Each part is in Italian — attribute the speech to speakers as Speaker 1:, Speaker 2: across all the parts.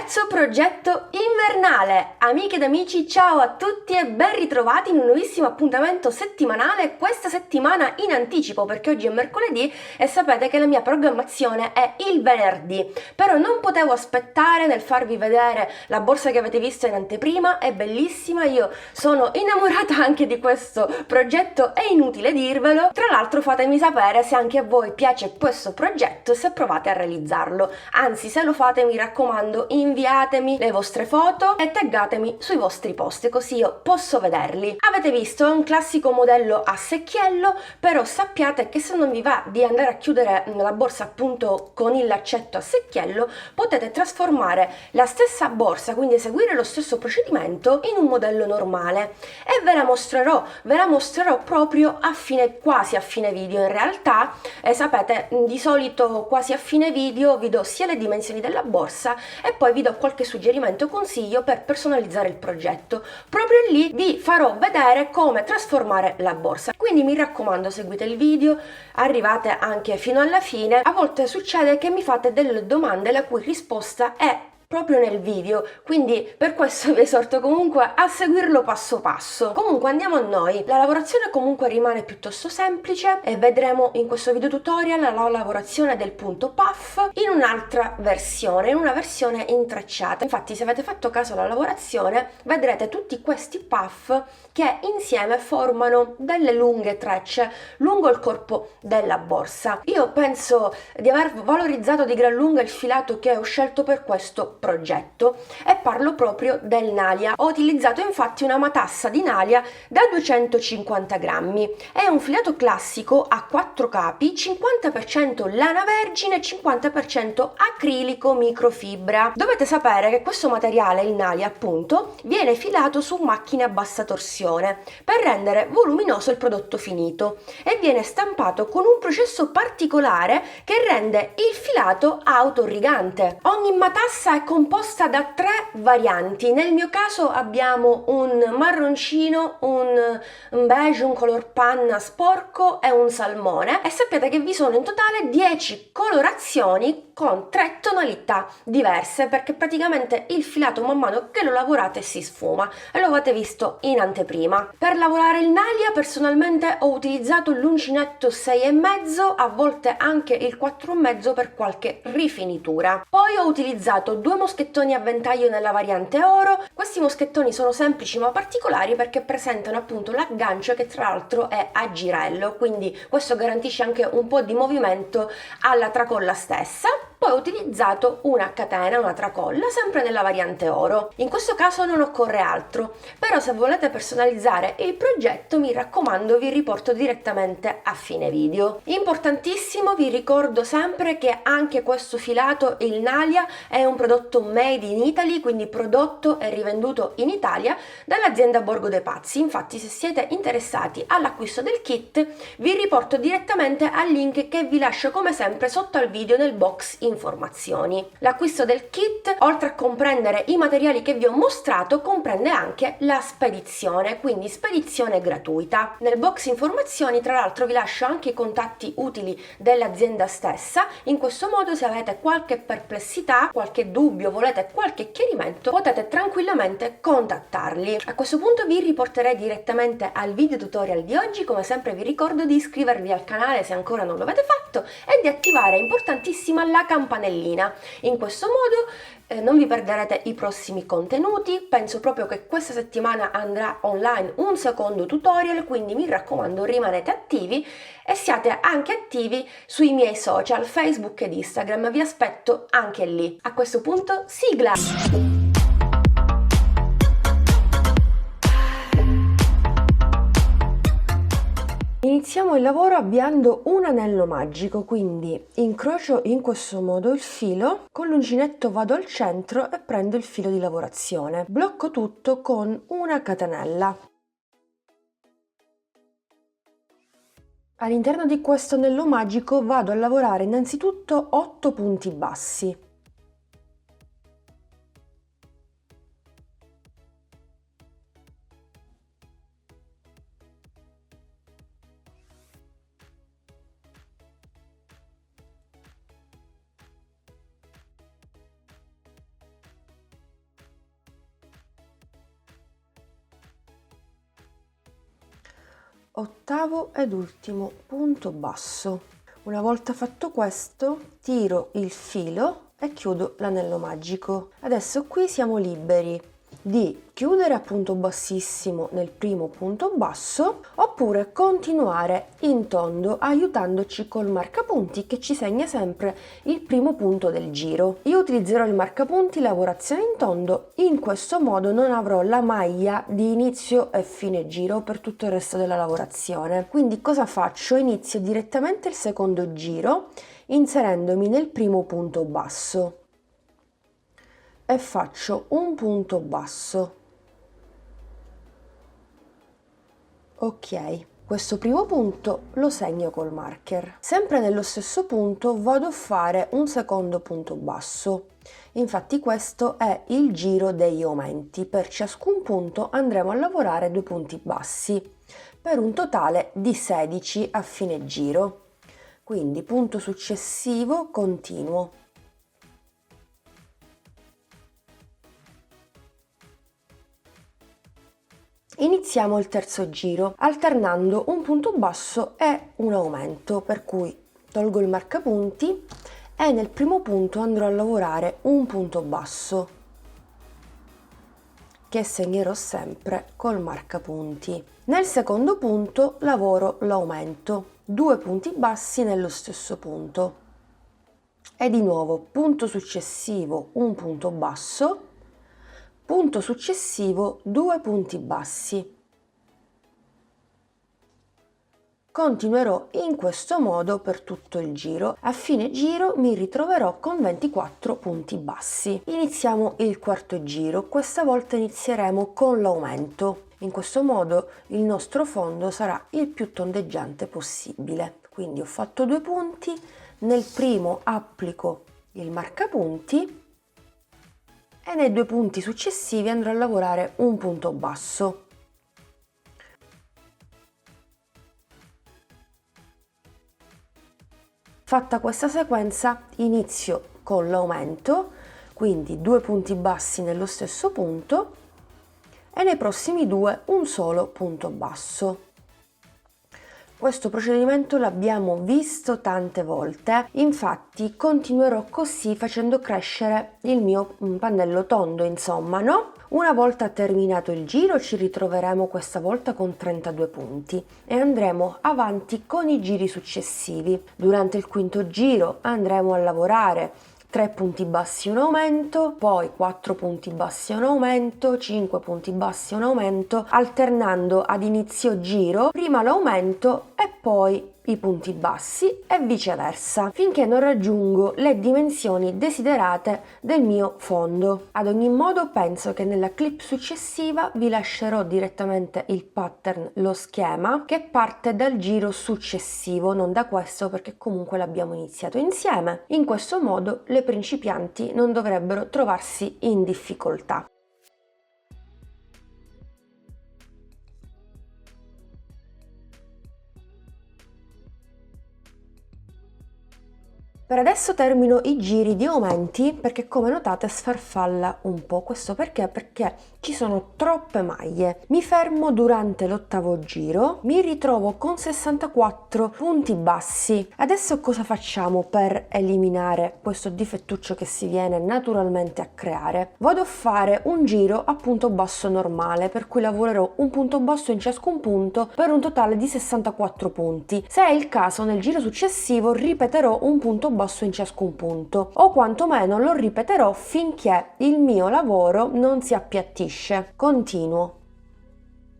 Speaker 1: Terzo progetto invernale. Amiche ed amici, ciao a tutti e ben ritrovati in un nuovissimo appuntamento settimanale, questa settimana in anticipo perché oggi è mercoledì e sapete che la mia programmazione è il venerdì. Però non potevo aspettare nel farvi vedere la borsa che avete visto in anteprima, è bellissima, io sono innamorata anche di questo progetto, è inutile dirvelo. Tra l'altro fatemi sapere se anche a voi piace questo progetto e se provate a realizzarlo. Anzi, se lo fate mi raccomando, inviatemi le vostre foto e taggatemi sui vostri post così io posso vederli. Avete visto, è un classico modello a secchiello, però sappiate che se non vi va di andare a chiudere la borsa appunto con il laccetto a secchiello, potete trasformare la stessa borsa, quindi eseguire lo stesso procedimento in un modello normale e ve la mostrerò proprio quasi a fine video. In realtà sapete, di solito quasi a fine video vi do sia le dimensioni della borsa e poi vi do qualche suggerimento o consiglio per personalizzare il progetto. Proprio lì vi farò vedere come trasformare la borsa, quindi mi raccomando, seguite il video, arrivate anche fino alla fine. A volte succede che mi fate delle domande la cui risposta è proprio nel video, quindi per questo vi esorto comunque a seguirlo passo passo. Comunque andiamo a noi. La lavorazione comunque rimane piuttosto semplice e vedremo in questo video tutorial la lavorazione del punto puff in un'altra versione, in una versione intrecciata. Infatti se avete fatto caso alla lavorazione vedrete tutti questi puff che insieme formano delle lunghe trecce lungo il corpo della borsa. Io penso di aver valorizzato di gran lunga il filato che ho scelto per questo progetto e parlo proprio del Nalia. Ho utilizzato infatti una matassa di Nalia da 250 grammi. È un filato classico a 4 capi, 50% lana vergine, 50% acrilico microfibra. Dovete sapere che questo materiale, il Nalia appunto, viene filato su macchine a bassa torsione per rendere voluminoso il prodotto finito e viene stampato con un processo particolare che rende il filato autorrigante. Ogni matassa è composta da 3 varianti. Nel mio caso abbiamo un marroncino, un beige, un color panna sporco e un salmone, e sappiate che vi sono in totale 10 colorazioni con 3 tonalità diverse, perché praticamente il filato man mano che lo lavorate si sfuma e lo avete visto in anteprima. Per lavorare il Nalia personalmente ho utilizzato l'uncinetto 6,5, a volte anche il 4,5 per qualche rifinitura. Poi ho utilizzato 2 moschettoni a ventaglio nella variante oro. Questi moschettoni sono semplici ma particolari perché presentano appunto l'aggancio che tra l'altro è a girello, quindi questo garantisce anche un po' di movimento alla tracolla stessa. Poi ho utilizzato una catena, una tracolla, sempre nella variante oro. In questo caso non occorre altro, però se volete personalizzare il progetto mi raccomando vi riporto direttamente a fine video. Importantissimo, vi ricordo sempre che anche questo filato, il Nalia, è un prodotto made in Italy, quindi prodotto e rivenduto in Italia dall'azienda Borgo dei Pazzi. Infatti se siete interessati all'acquisto del kit vi riporto direttamente al link che vi lascio come sempre sotto al video nel box informazioni. L'acquisto del kit, oltre a comprendere i materiali che vi ho mostrato, comprende anche la spedizione, quindi spedizione gratuita. Nel box informazioni tra l'altro vi lascio anche i contatti utili dell'azienda stessa, in questo modo se avete qualche perplessità, qualche dubbio, volete qualche chiarimento, potete tranquillamente contattarli. A questo punto vi riporterei direttamente al video tutorial di oggi. Come sempre vi ricordo di iscrivervi al canale se ancora non lo avete fatto e di attivare, importantissima, la campanellina. In questo modo non vi perderete i prossimi contenuti. Penso proprio che questa settimana andrà online un secondo tutorial, quindi mi raccomando rimanete attivi e siate anche attivi sui miei social Facebook ed Instagram, vi aspetto anche lì. A questo punto sigla! Iniziamo il lavoro avviando un anello magico, quindi incrocio in questo modo il filo, con l'uncinetto vado al centro e prendo il filo di lavorazione. Blocco tutto con una catenella. All'interno di questo anello magico vado a lavorare innanzitutto 8 punti bassi. ottavo ed ultimo punto basso. Una volta fatto questo, tiro il filo e chiudo l'anello magico. Adesso qui siamo liberi di chiudere a punto bassissimo nel primo punto basso oppure continuare in tondo aiutandoci col marcapunti che ci segna sempre il primo punto del giro. Io utilizzerò il marcapunti lavorazione in tondo, in questo modo non avrò la maglia di inizio e fine giro per tutto il resto della lavorazione. Quindi cosa faccio? Inizio direttamente il secondo giro inserendomi nel primo punto basso e faccio un punto basso. Ok, questo primo punto lo segno col marker. Sempre nello stesso punto vado a fare un secondo punto basso. Infatti questo è il giro degli aumenti. Per ciascun punto andremo a lavorare 2 punti bassi per un totale di 16 a fine giro. Quindi punto successivo, continuo. Iniziamo il terzo giro alternando un punto basso e un aumento, per cui tolgo il marcapunti e nel primo punto andrò a lavorare un punto basso che segnerò sempre col marcapunti. Nel secondo punto lavoro l'aumento, 2 punti bassi nello stesso punto e di nuovo punto successivo, un punto basso, punto successivo, 2 punti bassi. Continuerò in questo modo per tutto il giro. A fine giro mi ritroverò con 24 punti bassi. Iniziamo il quarto giro. Questa volta inizieremo con l'aumento. In questo modo il nostro fondo sarà il più tondeggiante possibile. Quindi ho fatto 2 punti, nel primo applico il marcapunti e nei 2 punti successivi andrò a lavorare un punto basso. Fatta questa sequenza inizio con l'aumento, quindi 2 punti bassi nello stesso punto e nei prossimi 2 un solo punto basso. Questo procedimento l'abbiamo visto tante volte, infatti continuerò così facendo crescere il mio pannello tondo, insomma, no? Una volta terminato il giro ci ritroveremo questa volta con 32 punti e andremo avanti con i giri successivi. Durante il quinto giro andremo a lavorare 3 punti bassi un aumento, poi 4 punti bassi un aumento, 5 punti bassi un aumento, alternando ad inizio giro prima l'aumento e poi i punti bassi e viceversa, finché non raggiungo le dimensioni desiderate del mio fondo. Ad ogni modo penso che nella clip successiva vi lascerò direttamente il pattern, lo schema, che parte dal giro successivo, non da questo perché comunque l'abbiamo iniziato insieme. In questo modo le principianti non dovrebbero trovarsi in difficoltà. Per adesso termino i giri di aumenti perché come notate sfarfalla un po'. Questo perché? Perché ci sono troppe maglie. Mi fermo durante l'ottavo giro, mi ritrovo con 64 punti bassi. Adesso cosa facciamo per eliminare questo difettuccio che si viene naturalmente a creare? Vado a fare un giro a punto basso normale, per cui lavorerò un punto basso in ciascun punto per un totale di 64 punti. Se è il caso, nel giro successivo ripeterò un punto basso in ciascun punto, o quantomeno lo ripeterò finché il mio lavoro non si appiattisce. Continuo.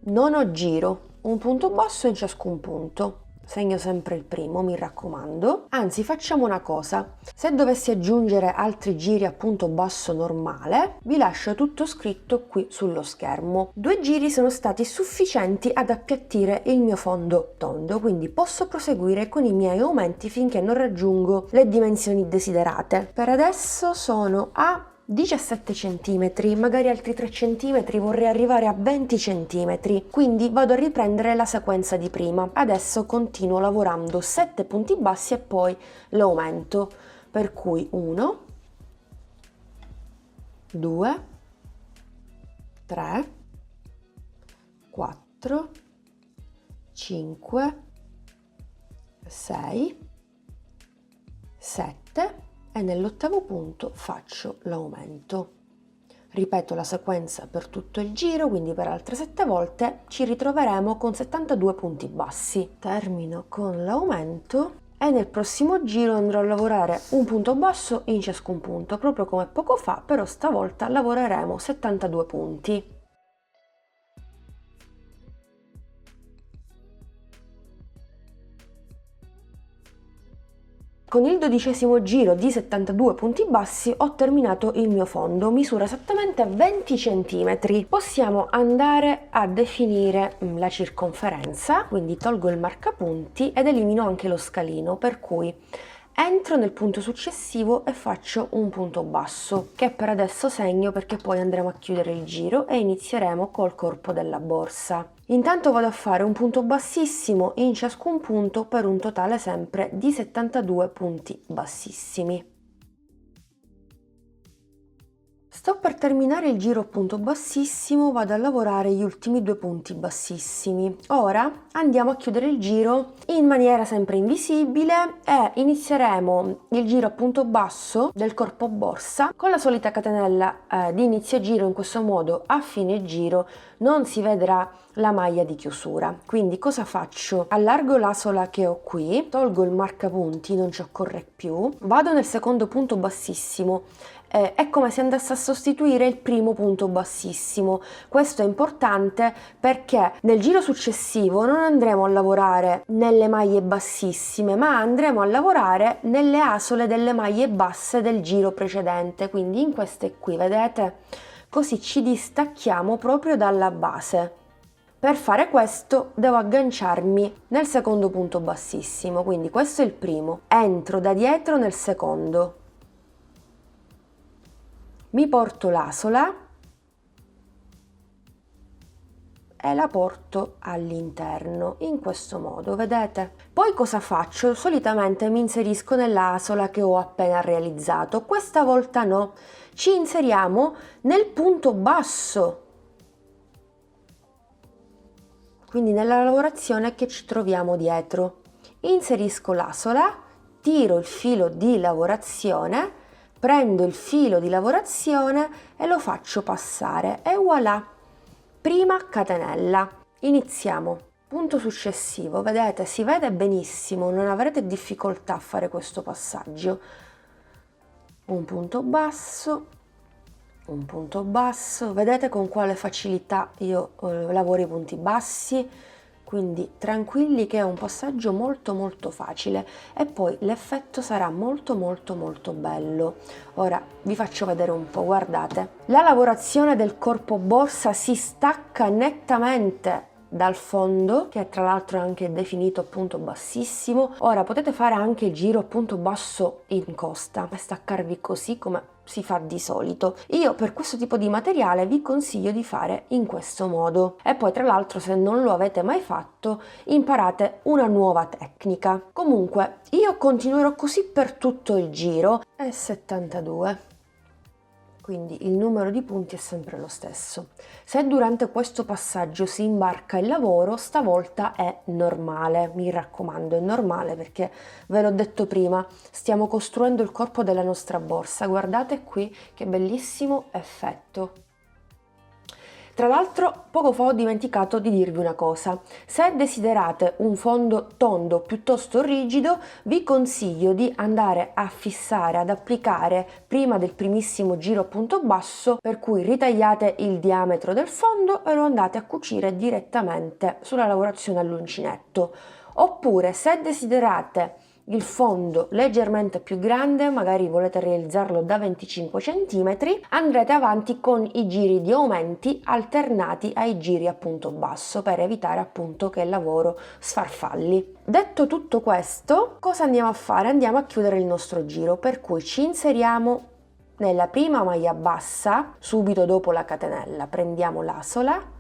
Speaker 1: Nono giro, un punto basso in ciascun punto. Segno sempre il primo, mi raccomando. Anzi, facciamo una cosa: se dovessi aggiungere altri giri a punto basso normale, vi lascio tutto scritto qui sullo schermo. 2 giri sono stati sufficienti ad appiattire il mio fondo tondo, quindi posso proseguire con i miei aumenti finché non raggiungo le dimensioni desiderate. Per adesso sono a 17 cm, magari altri 3 cm, vorrei arrivare a 20 cm, quindi vado a riprendere la sequenza di prima. Adesso continuo lavorando 7 punti bassi e poi l'aumento, per cui 1, 2, 3, 4, 5, 6, 7 e nell'8º punto faccio l'aumento. Ripeto la sequenza per tutto il giro, quindi per altre 7 volte ci ritroveremo con 72 punti bassi. Termino con l'aumento e nel prossimo giro andrò a lavorare un punto basso in ciascun punto, proprio come poco fa, però stavolta lavoreremo 72 punti. Con il 12° giro di 72 punti bassi ho terminato il mio fondo, misura esattamente 20 cm. Possiamo andare a definire la circonferenza, quindi tolgo il marcapunti ed elimino anche lo scalino, per cui entro nel punto successivo e faccio un punto basso, che per adesso segno perché poi andremo a chiudere il giro e inizieremo col corpo della borsa. Intanto vado a fare un punto bassissimo in ciascun punto per un totale sempre di 72 punti bassissimi. Sto per terminare il giro a punto bassissimo, vado a lavorare gli ultimi 2 punti bassissimi. Ora andiamo a chiudere il giro in maniera sempre invisibile e inizieremo il giro a punto basso del corpo borsa con la solita catenella di inizio giro. In questo modo a fine giro non si vedrà la maglia di chiusura. Quindi cosa faccio? Allargo l'asola che ho qui, tolgo il marcapunti, non ci occorre più, vado nel secondo punto bassissimo. È come se andasse a sostituire il primo punto bassissimo. Questo è importante perché nel giro successivo non andremo a lavorare nelle maglie bassissime, ma andremo a lavorare nelle asole delle maglie basse del giro precedente, quindi in queste qui, vedete? Così ci distacchiamo proprio dalla base. Per fare questo devo agganciarmi nel secondo punto bassissimo, quindi questo è il primo, entro da dietro nel secondo, mi porto l'asola e la porto all'interno, in questo modo, vedete? Poi cosa faccio? Solitamente mi inserisco nell'asola che ho appena realizzato, questa volta no, ci inseriamo nel punto basso, quindi nella lavorazione che ci troviamo dietro. Inserisco l'asola, tiro il filo di lavorazione, prendo il filo di lavorazione e lo faccio passare e voilà, prima catenella. Iniziamo. Punto successivo, vedete, si vede benissimo, non avrete difficoltà a fare questo passaggio. Un punto basso, un punto basso, vedete con quale facilità io lavoro i punti bassi? Quindi tranquilli che è un passaggio molto molto facile e poi l'effetto sarà molto bello. Ora vi faccio vedere un po', guardate. La lavorazione del corpo borsa si stacca nettamente dal fondo, che tra l'altro è anche definito punto bassissimo. Ora potete fare anche il giro punto basso in costa e staccarvi così come si fa di solito. Io per questo tipo di materiale vi consiglio di fare in questo modo e poi tra l'altro se non lo avete mai fatto imparate una nuova tecnica. Comunque io continuerò così per tutto il giro e 72. Quindi il numero di punti è sempre lo stesso. Se durante questo passaggio si imbarca il lavoro, stavolta è normale, mi raccomando, è normale perché ve l'ho detto prima, stiamo costruendo il corpo della nostra borsa. Guardate qui che bellissimo effetto. Tra l'altro, poco fa ho dimenticato di dirvi una cosa. Se desiderate un fondo tondo piuttosto rigido, vi consiglio di andare a fissare, ad applicare prima del primissimo giro a punto basso, per cui ritagliate il diametro del fondo e lo andate a cucire direttamente sulla lavorazione all'uncinetto. Oppure, se desiderate il fondo leggermente più grande, magari volete realizzarlo da 25 cm, andrete avanti con i giri di aumenti alternati ai giri a punto basso per evitare appunto che il lavoro sfarfalli. Detto tutto questo, cosa andiamo a fare? Andiamo a chiudere il nostro giro, per cui ci inseriamo nella prima maglia bassa subito dopo la catenella, prendiamo l'asola,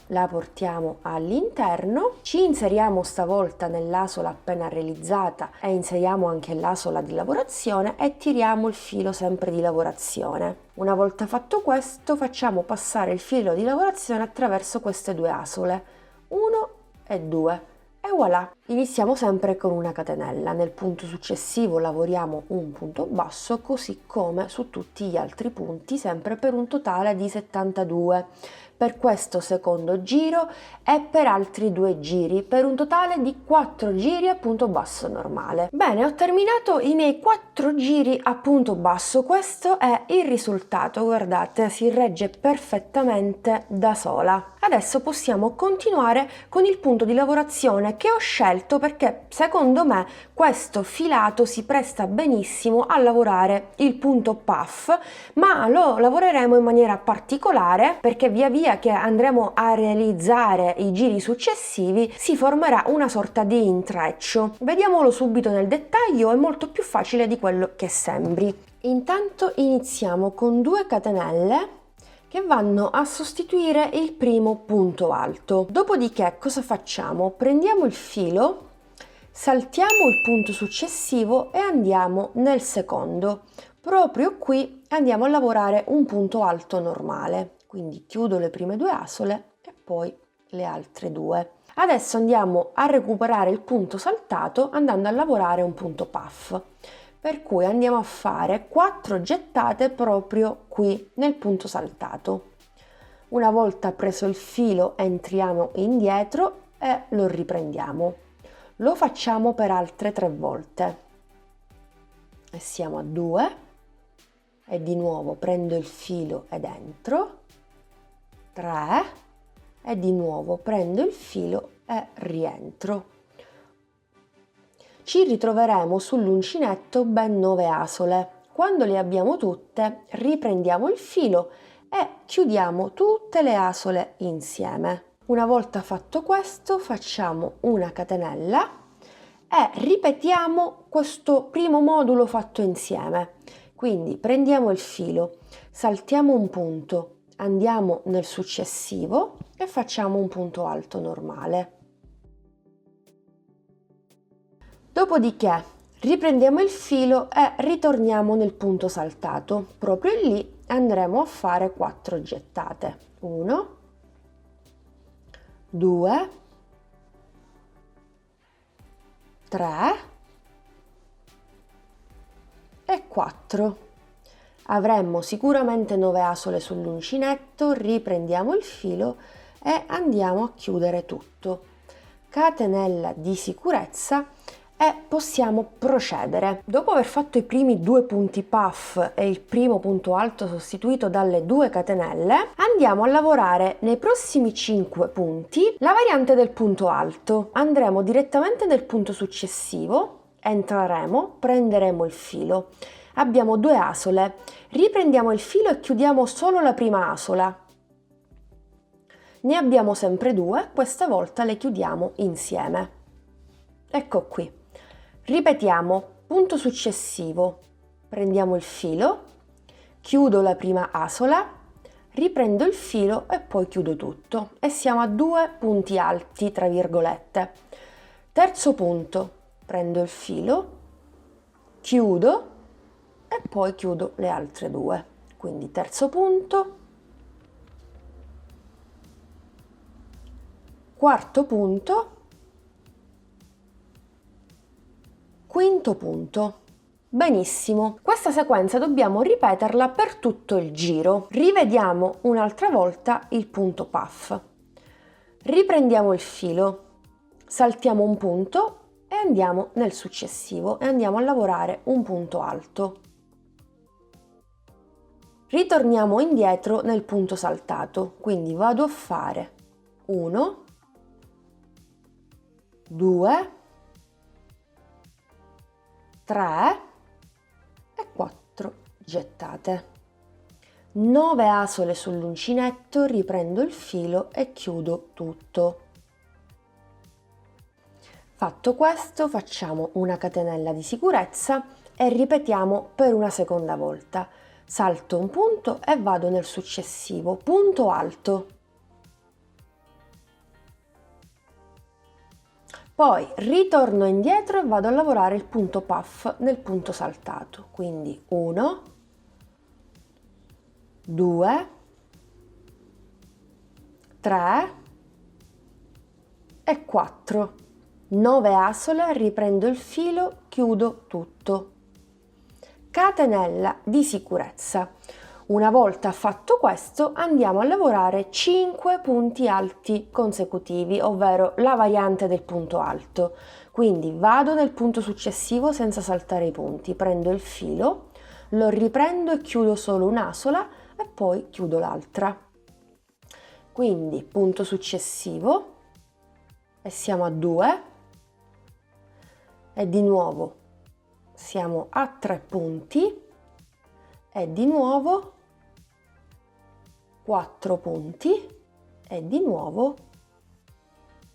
Speaker 1: la portiamo all'interno, ci inseriamo stavolta nell'asola appena realizzata e inseriamo anche l'asola di lavorazione e tiriamo il filo sempre di lavorazione. Una volta fatto questo facciamo passare il filo di lavorazione attraverso queste due asole, 1 e 2 e voilà. Iniziamo sempre con una catenella, nel punto successivo lavoriamo un punto basso, così come su tutti gli altri punti, sempre per un totale di 72 per questo secondo giro e per altri 2 giri, per un totale di 4 giri a punto basso normale. Bene, ho terminato i miei 4 giri a punto basso, questo è il risultato, guardate, si regge perfettamente da sola. Adesso possiamo continuare con il punto di lavorazione che ho scelto perché secondo me questo filato si presta benissimo a lavorare il punto puff, ma lo lavoreremo in maniera particolare perché via via che andremo a realizzare i giri successivi si formerà una sorta di intreccio. Vediamolo subito nel dettaglio, è molto più facile di quello che sembri. Intanto iniziamo con 2 catenelle che vanno a sostituire il primo punto alto. Dopodiché cosa facciamo? Prendiamo il filo, saltiamo il punto successivo e andiamo nel secondo. Proprio qui andiamo a lavorare un punto alto normale. Quindi chiudo le prime 2 asole e poi le altre 2. Adesso andiamo a recuperare il punto saltato andando a lavorare un punto puff. Per cui andiamo a fare 4 gettate proprio qui nel punto saltato. Una volta preso il filo entriamo indietro e lo riprendiamo. Lo facciamo per altre 3 volte. E siamo a 2 e di nuovo prendo il filo ed entro. 3 e di nuovo prendo il filo e rientro. Ci ritroveremo sull'uncinetto ben 9 asole. Quando le abbiamo tutte, riprendiamo il filo e chiudiamo tutte le asole insieme. Una volta fatto questo, facciamo una catenella e ripetiamo questo primo modulo fatto insieme. Quindi prendiamo il filo, saltiamo un punto, andiamo nel successivo e facciamo un punto alto normale. Dopodiché riprendiamo il filo e ritorniamo nel punto saltato. Proprio lì andremo a fare 4 gettate. 1, 2, 3 e 4. Avremmo sicuramente 9 asole sull'uncinetto, riprendiamo il filo e andiamo a chiudere tutto. Catenella di sicurezza e possiamo procedere. Dopo aver fatto i primi 2 punti puff e il primo punto alto sostituito dalle 2 catenelle, andiamo a lavorare nei prossimi 5 punti la variante del punto alto. Andremo direttamente nel punto successivo, entreremo, prenderemo il filo. Abbiamo 2 asole, riprendiamo il filo e chiudiamo solo la prima asola. Ne abbiamo sempre 2, questa volta le chiudiamo insieme. Ecco qui. Ripetiamo, punto successivo, prendiamo il filo, chiudo la prima asola, riprendo il filo e poi chiudo tutto e siamo a 2 punti alti, tra virgolette. Terzo punto, prendo il filo, chiudo e poi chiudo le altre 2. Quindi terzo punto, quarto punto, quinto punto. Benissimo, questa sequenza dobbiamo ripeterla per tutto il giro. Rivediamo un'altra volta il punto puff. Riprendiamo il filo, saltiamo un punto e andiamo nel successivo e andiamo a lavorare un punto alto. Ritorniamo indietro nel punto saltato, quindi vado a fare 1, 2, 3 e 4 gettate. 9 asole sull'uncinetto, riprendo il filo e chiudo tutto. Fatto questo, facciamo una catenella di sicurezza e ripetiamo per una seconda volta. Salto un punto e vado nel successivo, punto alto. Poi ritorno indietro e vado a lavorare il punto puff nel punto saltato, quindi 1, 2, 3 e 4. 9 asole, riprendo il filo, chiudo tutto. Catenella di sicurezza. Una volta fatto questo andiamo a lavorare 5 punti alti consecutivi, ovvero la variante del punto alto. Quindi vado nel punto successivo senza saltare i punti, prendo il filo, lo riprendo e chiudo solo un'asola e poi chiudo l'altra. Quindi punto successivo e siamo a 2 e di nuovo siamo a 3 punti e di nuovo 4 punti e di nuovo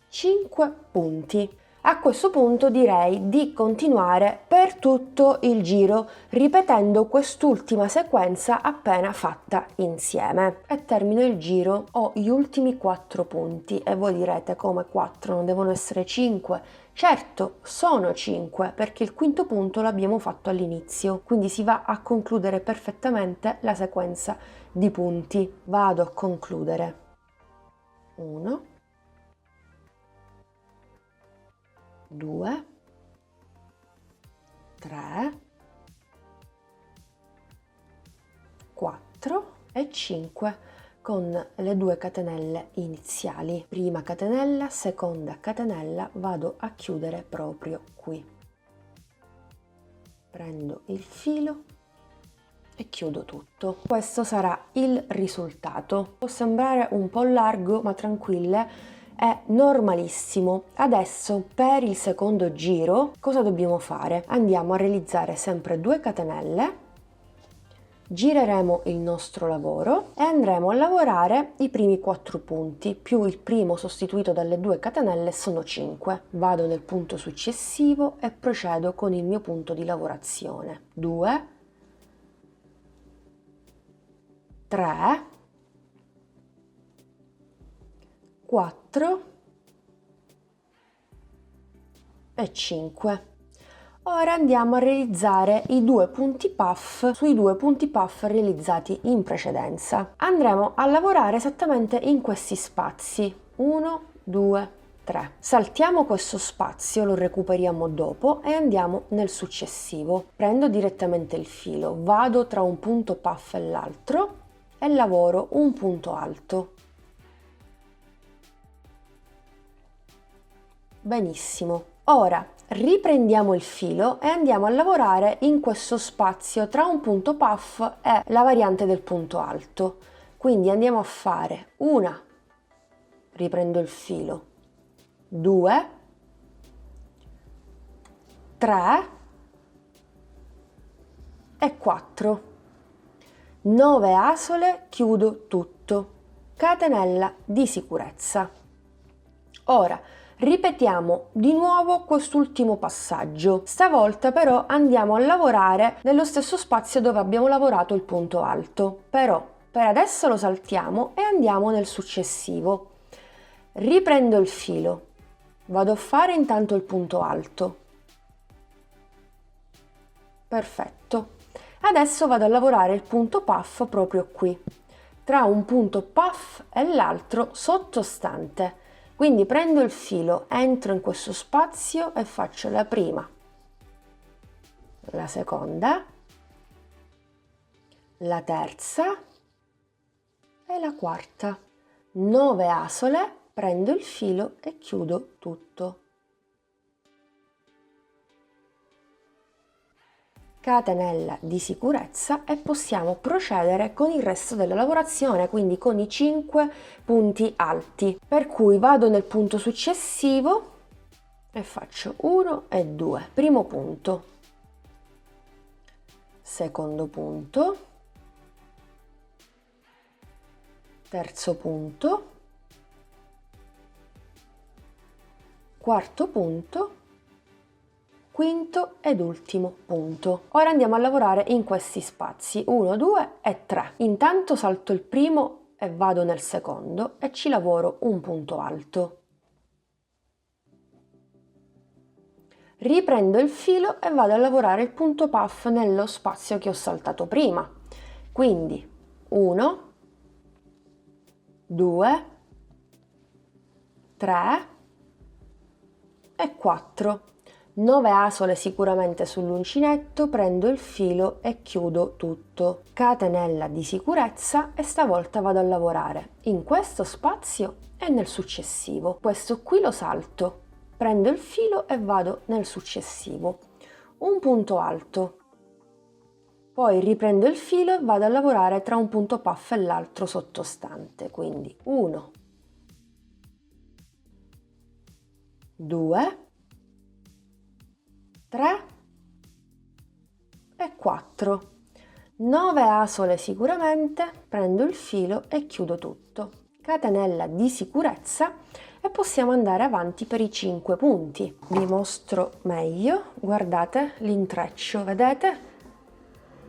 Speaker 1: 5 punti. A questo punto direi di continuare per tutto il giro ripetendo quest'ultima sequenza appena fatta insieme. E termino il giro, ho gli ultimi 4 punti e voi direte come 4, non devono essere 5? Certo, sono 5 perché il quinto punto l'abbiamo fatto all'inizio, quindi si va a concludere perfettamente la sequenza di punti. Vado a concludere 1, 2, 3, 4 e 5 con le 2 catenelle iniziali. Prima catenella, seconda catenella, vado a chiudere proprio qui. Prendo il filo e chiudo tutto. Questo sarà il risultato. Può sembrare un po' largo, ma tranquille, è normalissimo. Adesso per il secondo giro cosa dobbiamo fare? Andiamo a realizzare sempre 2 catenelle, gireremo il nostro lavoro e andremo a lavorare i primi 4 punti più il primo sostituito dalle 2 catenelle sono 5. Vado nel punto successivo e procedo con il mio punto di lavorazione. 2, 3, 4 e 5. Ora andiamo a realizzare i 2 punti puff sui 2 punti puff realizzati in precedenza. Andremo a lavorare esattamente in questi spazi. 1, 2, 3. Saltiamo questo spazio, lo recuperiamo dopo e andiamo nel successivo. Prendo direttamente il filo, vado tra un punto puff e l'altro e lavoro un punto alto. Benissimo. Ora riprendiamo il filo e andiamo a lavorare in questo spazio tra un punto puff e la variante del punto alto. Quindi andiamo a fare una, riprendo il filo, 2, 3 e 4. 9 asole, chiudo tutto. Catenella di sicurezza. Ora ripetiamo di nuovo quest'ultimo passaggio, stavolta però andiamo a lavorare nello stesso spazio dove abbiamo lavorato il punto alto, però per adesso lo saltiamo e andiamo nel successivo. Riprendo il filo, vado a fare intanto il punto alto. Perfetto. Adesso vado a lavorare il punto puff proprio qui, tra un punto puff e l'altro sottostante. Quindi prendo il filo, entro in questo spazio e faccio la prima, la seconda, la terza e la quarta. 9 asole, prendo il filo e chiudo tutto. Catenella di sicurezza e possiamo procedere con il resto della lavorazione, quindi con i 5 punti alti. Per cui vado nel punto successivo e faccio 1 e 2. Primo punto, secondo punto, terzo punto, quarto punto, quinto ed ultimo punto. Ora andiamo a lavorare in questi spazi 1, 2 e 3. Intanto salto il primo e vado nel secondo e ci lavoro un punto alto. Riprendo il filo e vado a lavorare il punto puff nello spazio che ho saltato prima. Quindi 1, 2, 3, e 4. 9 asole sicuramente sull'uncinetto, prendo il filo e chiudo tutto. Catenella di sicurezza e stavolta vado a lavorare in questo spazio e nel successivo. Questo qui lo salto, prendo il filo e vado nel successivo. Un punto alto. Poi riprendo il filo e vado a lavorare tra un punto puff e l'altro sottostante. Quindi 1, 2, 3 e 4. 9 asole sicuramente, prendo il filo e chiudo tutto. Catenella di sicurezza e possiamo andare avanti per i 5 punti. Vi mostro meglio, guardate l'intreccio, vedete?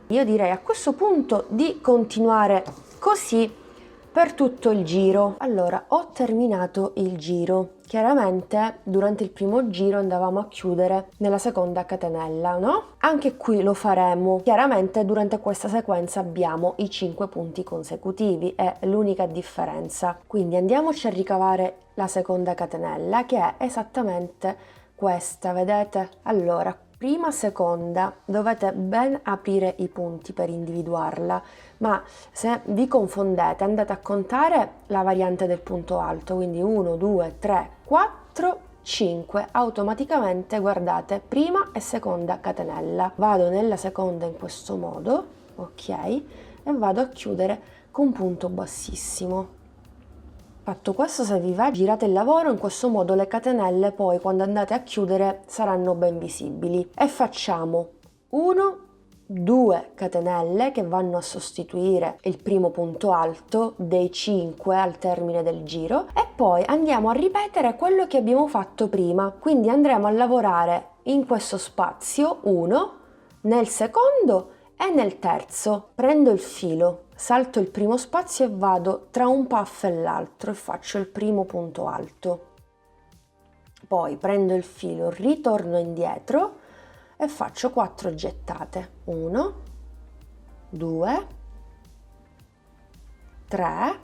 Speaker 1: Io direi a questo punto di continuare così per tutto il giro. Allora, ho terminato il giro. Chiaramente durante il primo giro andavamo a chiudere nella seconda catenella, no? Anche qui lo faremo. Chiaramente durante questa sequenza abbiamo i 5 punti consecutivi, è l'unica differenza. Quindi andiamoci a ricavare la seconda catenella, che è esattamente questa, vedete? Allora, prima, seconda, dovete ben aprire i punti per individuarla, ma se vi confondete andate a contare la variante del punto alto, quindi 1, 2, 3, 4, 5, automaticamente guardate prima e seconda catenella. Vado nella seconda in questo modo, ok, e vado a chiudere con punto bassissimo. Fatto questo, se vi va, girate il lavoro, in questo modo le catenelle poi quando andate a chiudere saranno ben visibili. E facciamo 1, 2 catenelle che vanno a sostituire il primo punto alto dei 5 al termine del giro e poi andiamo a ripetere quello che abbiamo fatto prima. Quindi andremo a lavorare in questo spazio 1, nel secondo e nel terzo. Prendo il filo, salto il primo spazio e vado tra un puff e l'altro e faccio il primo punto alto. Poi prendo il filo, ritorno indietro e faccio 4 gettate. 1, 2, 3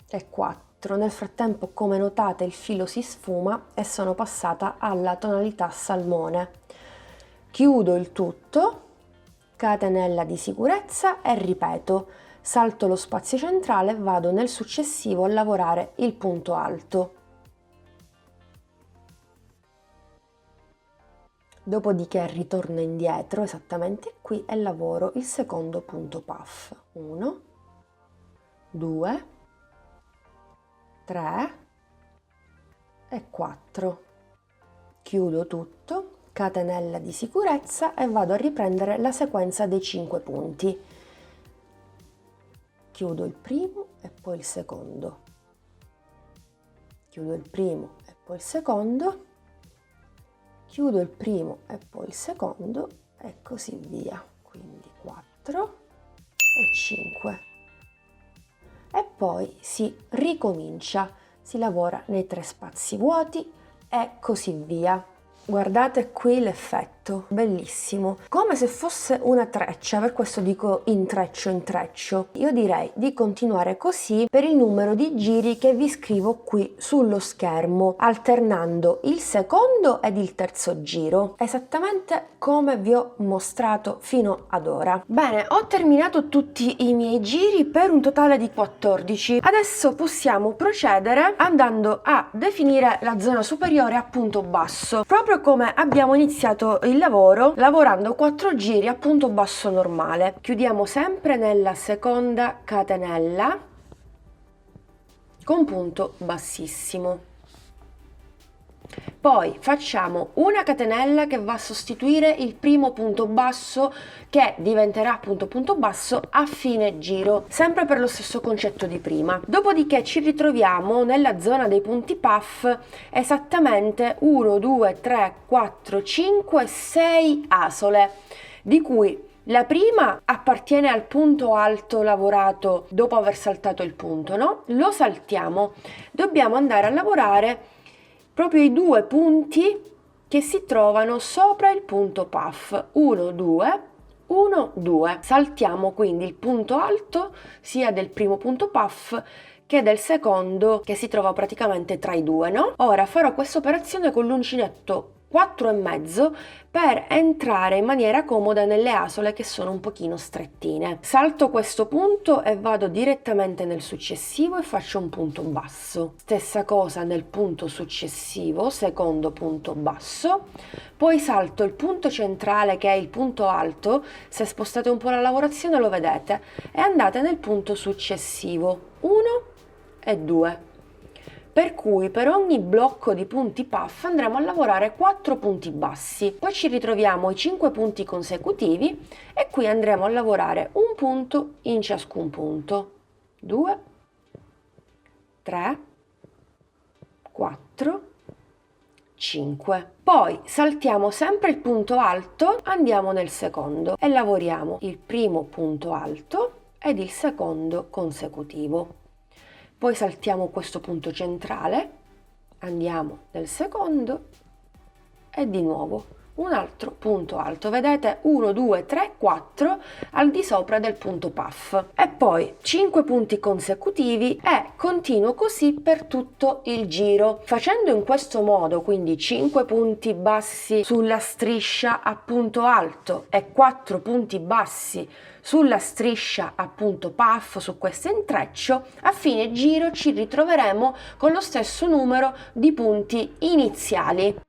Speaker 1: e 4. Nel frattempo, come notate, il filo si sfuma e sono passata alla tonalità salmone. Chiudo il tutto, catenella di sicurezza e ripeto, salto lo spazio centrale e vado nel successivo a lavorare il punto alto. Dopodiché ritorno indietro esattamente qui e lavoro il secondo punto puff. 1, 2, 3 e 4. Chiudo tutto, catenella di sicurezza e vado a riprendere la sequenza dei 5 punti. Chiudo il primo e poi il secondo. Chiudo il primo e poi il secondo. Chiudo il primo e poi il secondo e così via. Quindi 4 e 5. E poi si ricomincia, si lavora nei 3 spazi vuoti e così via. Guardate qui l'effetto, bellissimo, come se fosse una treccia, per questo dico intreccio intreccio. Io direi di continuare così per il numero di giri che vi scrivo qui sullo schermo, alternando il secondo ed il terzo giro, esattamente come vi ho mostrato fino ad ora. Bene, ho terminato tutti i miei giri per un totale di 14. Adesso possiamo procedere andando a definire la zona superiore a punto basso, proprio come abbiamo iniziato il lavoro lavorando 4 giri a punto basso normale. Chiudiamo sempre nella seconda catenella con punto bassissimo. Poi facciamo una catenella che va a sostituire il primo punto basso, che diventerà appunto punto basso a fine giro, sempre per lo stesso concetto di prima. Dopodiché ci ritroviamo nella zona dei punti puff esattamente 1, 2, 3, 4, 5, 6 asole, di cui la prima appartiene al punto alto lavorato dopo aver saltato il punto, no? Lo saltiamo, dobbiamo andare a lavorare proprio i 2 punti che si trovano sopra il punto puff, 1, 2, 1, 2. Saltiamo quindi il punto alto sia del primo punto puff che del secondo, che si trova praticamente tra i due, no? Ora farò questa operazione con l'uncinetto 4,5 per entrare in maniera comoda nelle asole che sono un pochino strettine. Salto questo punto e vado direttamente nel successivo e faccio un punto basso. Stessa cosa nel punto successivo, secondo punto basso. Poi salto il punto centrale che è il punto alto, se spostate un po' la lavorazione lo vedete, e andate nel punto successivo, 1 e 2. Per cui per ogni blocco di punti puff andremo a lavorare 4 punti bassi, poi ci ritroviamo i 5 punti consecutivi e qui andremo a lavorare un punto in ciascun punto. 2, 3, 4, 5. Poi saltiamo sempre il punto alto, andiamo nel secondo e lavoriamo il primo punto alto ed il secondo consecutivo. Poi saltiamo questo punto centrale, andiamo nel secondo e di nuovo un altro punto alto, vedete 1, 2, 3, 4 al di sopra del punto puff e poi 5 punti consecutivi e continuo così per tutto il giro. Facendo in questo modo, quindi 5 punti bassi sulla striscia a punto alto e 4 punti bassi sulla striscia a punto puff su questo intreccio, a fine giro ci ritroveremo con lo stesso numero di punti iniziali.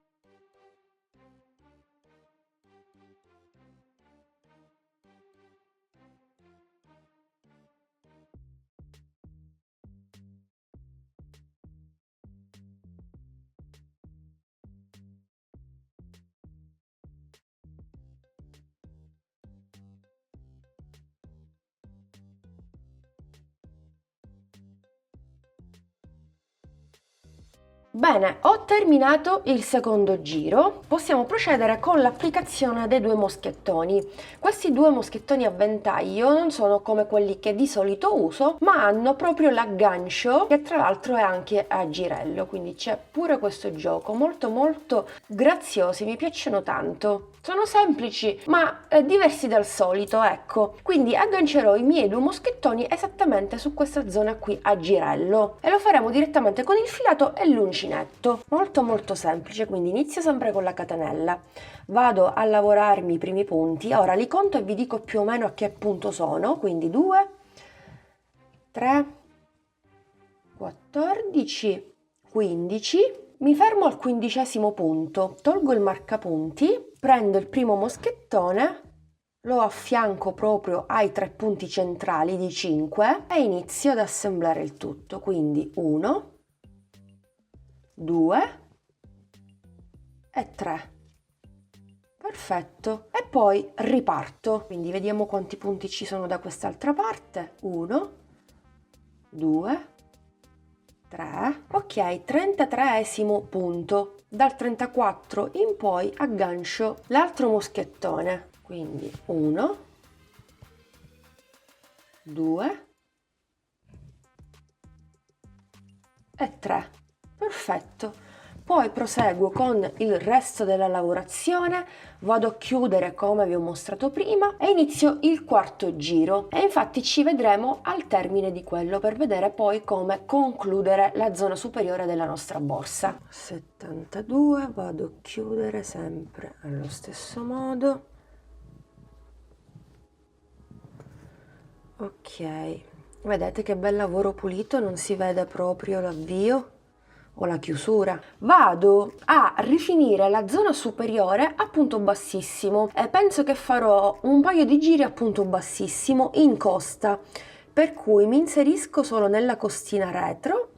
Speaker 1: Bene, ho terminato il secondo giro, possiamo procedere con l'applicazione dei 2 moschettoni. Questi 2 moschettoni a ventaglio non sono come quelli che di solito uso, ma hanno proprio l'aggancio che tra l'altro è anche a girello, quindi c'è pure questo gioco, molto graziosi, mi piacciono tanto. Sono semplici ma diversi dal solito, ecco. Quindi aggancerò i miei 2 moschettoni esattamente su questa zona qui a girello e lo faremo direttamente con il filato e l'uncinetto. Molto semplice, quindi inizio sempre con la catenella. Vado a lavorarmi i primi punti, ora li conto e vi dico più o meno a che punto sono, quindi 2, 3, 14, 15. Mi fermo al 15° punto, tolgo il marcapunti, prendo il primo moschettone, lo affianco proprio ai 3 punti centrali di 5 e inizio ad assemblare il tutto. Quindi 1, 2 e 3. Perfetto. E poi riparto. Quindi vediamo quanti punti ci sono da quest'altra parte. 1, 2, 3, ok, 33° punto. Dal 34 in poi aggancio l'altro moschettone, quindi 1, 2 e 3. Perfetto. Poi proseguo con il resto della lavorazione, vado a chiudere come vi ho mostrato prima e inizio il quarto giro e infatti ci vedremo al termine di quello per vedere poi come concludere la zona superiore della nostra borsa. 72, vado a chiudere sempre allo stesso modo. Ok, vedete che bel lavoro pulito, non si vede proprio l'avvio o la chiusura. Vado a rifinire la zona superiore a punto bassissimo e penso che farò un paio di giri a punto bassissimo in costa, per cui mi inserisco solo nella costina retro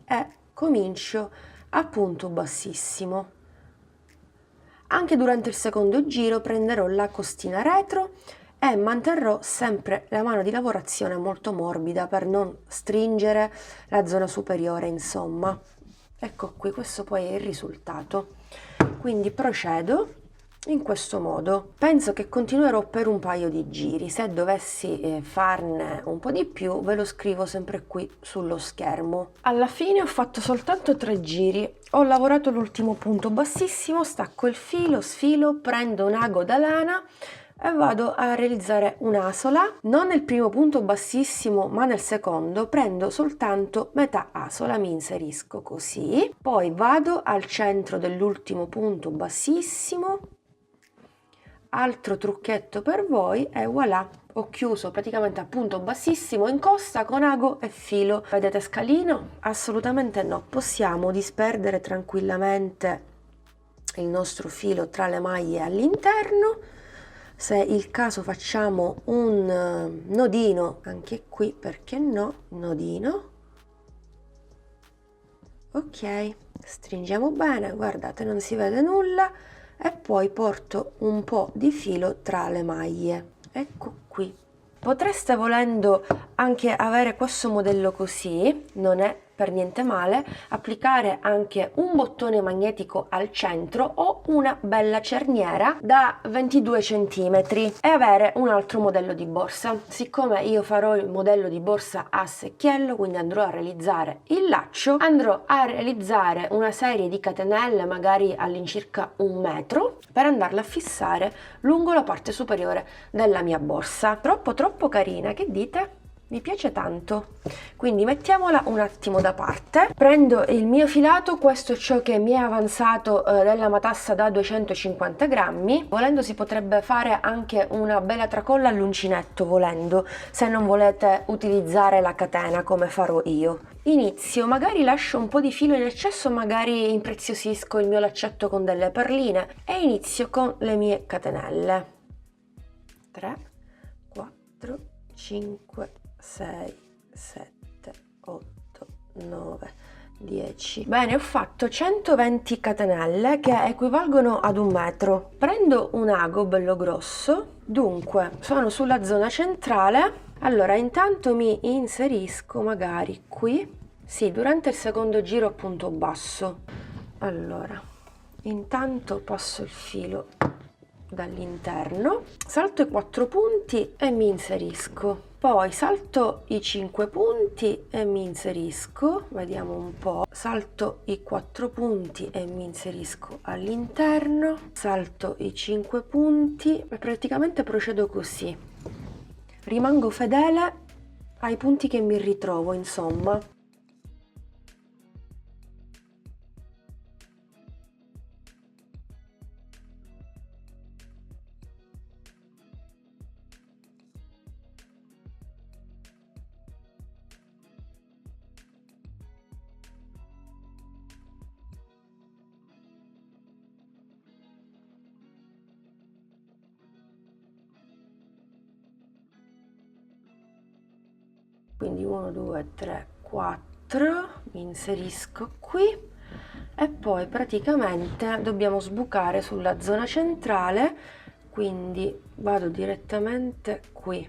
Speaker 1: e comincio a punto bassissimo. Anche durante il secondo giro prenderò la costina retro e manterrò sempre la mano di lavorazione molto morbida per non stringere la zona superiore, insomma. Ecco qui, questo poi è il risultato. Quindi procedo in questo modo. Penso che continuerò per un paio di giri. Se dovessi farne un po' di più ve lo scrivo sempre qui sullo schermo. Alla fine ho fatto soltanto 3 giri. Ho lavorato l'ultimo punto bassissimo, stacco il filo, sfilo, prendo un ago da lana, e vado a realizzare un'asola, non nel primo punto bassissimo ma nel secondo. Prendo soltanto metà asola, mi inserisco così, poi vado al centro dell'ultimo punto bassissimo, altro trucchetto per voi e voilà, ho chiuso praticamente a punto bassissimo in costa con ago e filo. Vedete scalino? Assolutamente no, possiamo disperdere tranquillamente il nostro filo tra le maglie all'interno. Se il caso facciamo un nodino anche qui, perché no, nodino, ok, stringiamo bene, guardate non si vede nulla, e poi porto un po' di filo tra le maglie, ecco qui. Potreste volendo anche avere questo modello così, non è per niente male, applicare anche un bottone magnetico al centro o una bella cerniera da 22 cm e avere un altro modello di borsa. Siccome io farò il modello di borsa a secchiello, quindi andrò a realizzare il laccio, andrò a realizzare una serie di catenelle magari all'incirca 1 metro per andarla a fissare lungo la parte superiore della mia borsa. Troppo carina, che dite? Mi piace tanto, quindi mettiamola un attimo da parte. Prendo il mio filato, questo è ciò che mi è avanzato della matassa da 250 grammi. Volendo si potrebbe fare anche una bella tracolla all'uncinetto, volendo, se non volete utilizzare la catena come farò io. Inizio, magari lascio un po' di filo in eccesso, magari impreziosisco il mio laccetto con delle perline e inizio con le mie catenelle. 3, 4, 5, 6, 7, 8, 9, 10. Bene, ho fatto 120 catenelle che equivalgono ad 1 metro. Prendo un ago bello grosso, dunque sono sulla zona centrale. Allora intanto mi inserisco magari qui, sì, durante il secondo giro a punto basso. Allora intanto passo il filo dall'interno, salto i 4 punti e mi inserisco, poi salto i 5 punti e mi inserisco, vediamo un po', salto i 4 punti e mi inserisco all'interno, salto i 5 punti e praticamente procedo così, rimango fedele ai punti che mi ritrovo, insomma. Quindi 1, 2, 3, 4, mi inserisco qui e poi praticamente dobbiamo sbucare sulla zona centrale, quindi vado direttamente qui,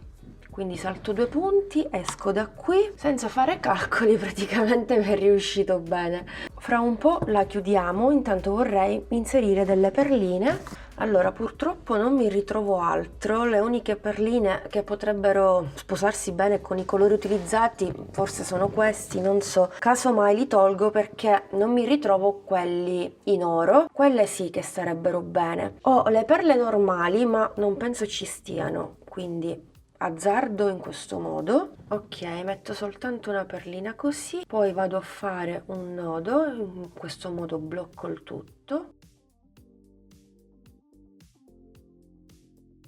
Speaker 1: quindi salto 2 punti, esco da qui senza fare calcoli, praticamente mi è riuscito bene. Fra un po' la chiudiamo, intanto vorrei inserire delle perline. Allora, purtroppo non mi ritrovo altro, le uniche perline che potrebbero sposarsi bene con i colori utilizzati forse sono questi, non so, casomai li tolgo perché non mi ritrovo quelli in oro, quelle sì che starebbero bene. Ho le perle normali ma non penso ci stiano, quindi azzardo in questo modo. Ok, metto soltanto una perlina così, poi vado a fare un nodo, in questo modo blocco il tutto.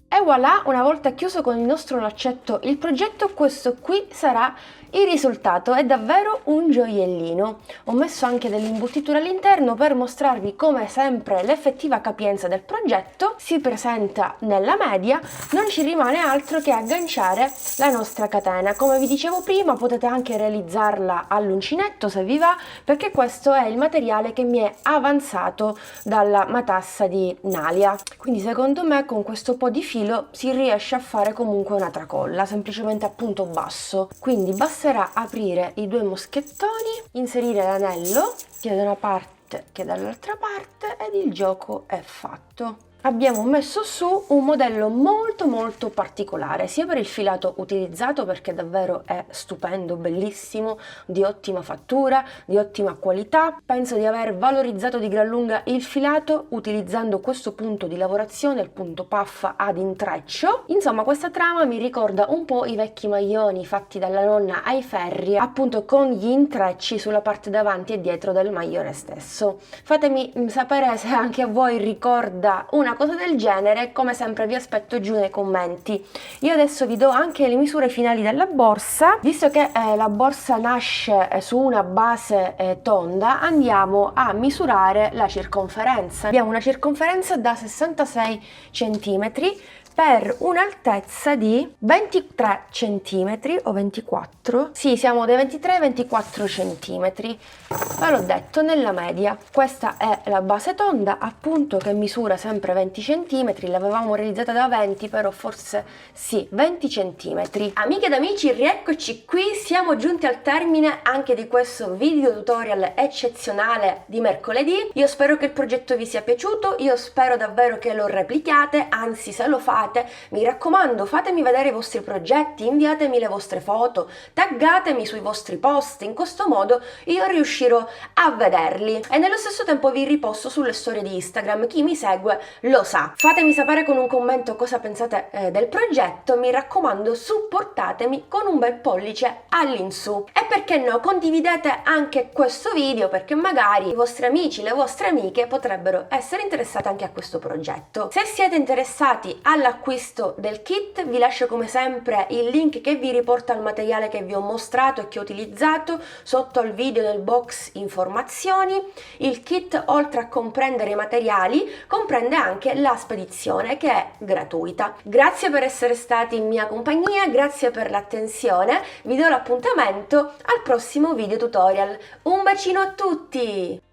Speaker 1: E voilà, una volta chiuso con il nostro laccetto il progetto, questo qui sarà il risultato. È davvero un gioiellino. Ho messo anche dell'imbottitura all'interno per mostrarvi come sempre l'effettiva capienza del progetto si presenta nella media. Non ci rimane altro che agganciare la nostra catena. Come vi dicevo prima, potete anche realizzarla all'uncinetto se vi va, perché questo è il materiale che mi è avanzato dalla matassa di Nalia. Quindi secondo me con questo po' di filo si riesce a fare comunque una tracolla, semplicemente a punto basso. Quindi basterà aprire i 2 moschettoni, inserire l'anello sia da una parte che dall'altra parte ed il gioco è fatto. abbiamo messo su un modello molto particolare, sia per il filato utilizzato, perché davvero è stupendo, bellissimo, di ottima fattura, di ottima qualità. Penso di aver valorizzato di gran lunga il filato utilizzando questo punto di lavorazione, il punto puff ad intreccio. Insomma, questa trama mi ricorda un po' i vecchi maglioni fatti dalla nonna ai ferri, appunto con gli intrecci sulla parte davanti e dietro del maglione stesso. Fatemi sapere se anche a voi ricorda una cosa del genere. Come sempre vi aspetto giù nei commenti. Io adesso vi do anche le misure finali della borsa. Visto che la borsa nasce su una base tonda, andiamo a misurare la circonferenza. Abbiamo una circonferenza da 66 cm per un'altezza di 23 cm o 24. Sì, siamo dai 23 ai 24 cm. Ve l'ho detto, nella media. Questa è la base tonda, appunto, che misura sempre 20 cm. L'avevamo realizzata da 20, però forse sì, 20 cm. Amiche ed amici, rieccoci qui. Siamo giunti al termine anche di questo video tutorial eccezionale di mercoledì. Io spero che il progetto vi sia piaciuto. Io spero davvero che lo replichiate, anzi, se lo fate, mi raccomando, fatemi vedere i vostri progetti, inviatemi le vostre foto, taggatemi sui vostri post. In questo modo io riuscirò a vederli e nello stesso tempo vi riposto sulle storie di Instagram. Chi mi segue lo sa. Fatemi sapere con un commento cosa pensate del progetto. Mi raccomando, supportatemi con un bel pollice all'insù e perché no, condividete anche questo video, perché magari i vostri amici, le vostre amiche potrebbero essere interessate anche a questo progetto. Se siete interessati all'acquisto del kit, vi lascio come sempre il link che vi riporta al materiale che vi ho mostrato e che ho utilizzato sotto al video nel box informazioni. Il kit, oltre a comprendere i materiali, comprende anche la spedizione, che è gratuita. Grazie per essere stati in mia compagnia, grazie per l'attenzione, vi do l'appuntamento al prossimo video tutorial. Un bacino a tutti!